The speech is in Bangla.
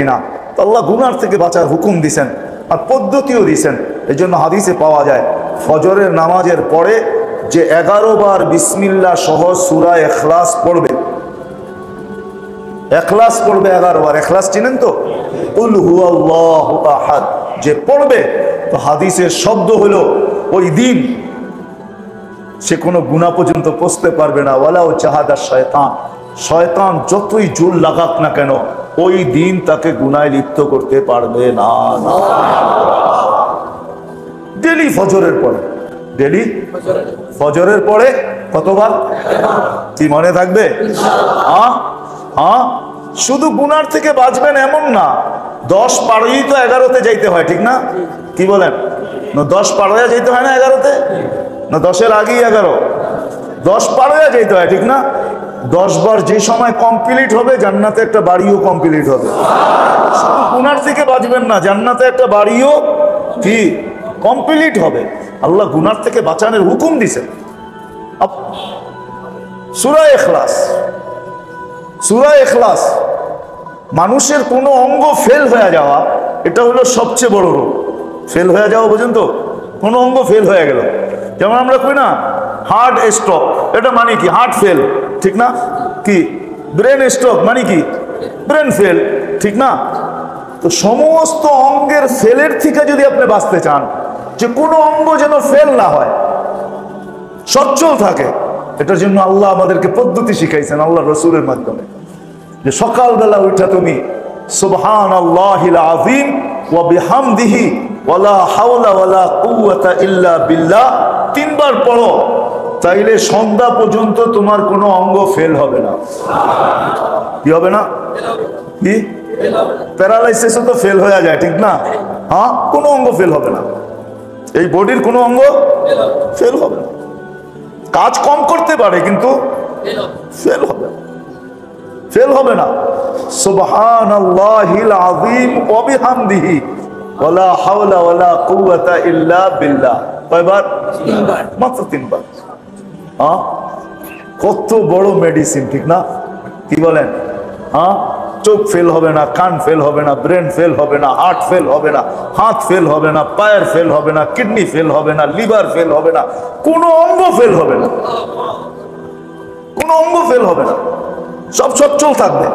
না। তো আল্লাহ গুনার থেকে বাঁচার হুকুম দিয়েছেন আর পদ্ধতিও দিয়েছেন। এই জন্য হাদিসে পাওয়া যায় ফজরের নামাজের পরে যে 11 বার বিসমিল্লাহ সহ সূরা ইখলাস পড়বে, ইখলাস পড়বে 11 বার। ইখলাস চিনেন তো? কুল হুয়াল্লাহু আহাদ যে পড়বে, তো হাদিসের শব্দ হলো ওই দিন সে কোনো গুনাহ পর্যন্ত পৌঁছতে পারবে না। ওয়ালাউ জাহাদা শয়তান, শয়তান যতই জোর লাগাক না কেন ওই দিন তাকে গুনায় লিপ্ত করতে পারবে না। ডেলি ফজরের পরে, ডেলি ফজরের পরে কতবার? কি মনে থাকবে? শুধু গুনার থেকে বাঁচবেন এমন না, 10 পারই তো 11তে যাইতে হয়, ঠিক না? কি বলেন? না 10 পারয়া যাইতে হয় না 11তে? না 10-এর আগেই 11? 10 পারয়া যাইতে হয়, ঠিক না? 10 বার যে সময় কমপ্লিট হবে জান্নাতে একটা বাড়িও কমপ্লিট হবে। শুধু গুনার থেকে বাঁচবেন না, জান্নাতে একটা বাড়িও কি কমপ্লিট হবে। আল্লাহ গুনার থেকে বাঁচানোর হুকুম দিয়েছেন। সূরা ইখলাস, সূরা ইখলাস, মানুষের কোনো অঙ্গ ফেল হয়ে যাওয়া এটা হলো সবচেয়ে বড় রোগ। ফেল হয়ে যাওয়া পর্যন্ত কোনো অঙ্গ ফেল হয়ে গেল, যেমন আমরা কই না হার্ট স্ট্রোক, এটা মানে কি? হার্ট ফেল, ঠিক না? কি ব্রেন স্ট্রোক মানে কি? ব্রেন ফেল, ঠিক না? তো সমস্ত অঙ্গের ফেলের থেকে যদি আপনি বাঁচতে চান, যে কোনো অঙ্গ যেন ফেল না হয়, সচ্ছল থাকে, এটার জন্য আল্লাহ আমাদেরকে পদ্ধতি শিখাইছেন আল্লাহ রসুলের মাধ্যমে। যে সকালবেলা উঠা তুমি সুবহানাল্লাহিল আযীম ওয়া বিহামদিহি ওয়ালা হাওলা ওয়ালা কুওয়াতা ইল্লা বিল্লাহ 3 বার পড়ো, তাইলে সন্ধ্যা পর্যন্ত তোমার কোনো অঙ্গ ফেল হবে না। কি হবে না? কি প্যারালাইসিসও তো ফেল হয়ে যায়, ঠিক না? হ্যাঁ, কোনো অঙ্গ ফেল হবে না, এই বডির কোনো অঙ্গ ফেল হবে না। কাজ কম করতে পারে কিন্তু ফেল হবে না, ফেল হবে না। সুবহানাল্লাহিল আযীম ওয়া বিহামদিহি ওয়ালা হাওলা ওয়ালা কুওয়াতা ইল্লা বিল্লাহ কয়বার? 3 বার, মাত্র 3 বার। হ্যাঁ, কত বড় মেডিসিন, ঠিক না? কি বলেন? হ্যাঁ, চোখ ফেল হবে না, কান ফেল হবে না, ব্রেন ফেল হবে না, হার্ট ফেল হবে না, হাত ফেল হবে না, পায়ের ফেল হবে না, কিডনি ফেল হবে না, লিভার ফেল হবে না, কোনো অঙ্গ ফেল হবে না, কোনো অঙ্গ ফেল হবে না, সব সচ্ছল থাকবে।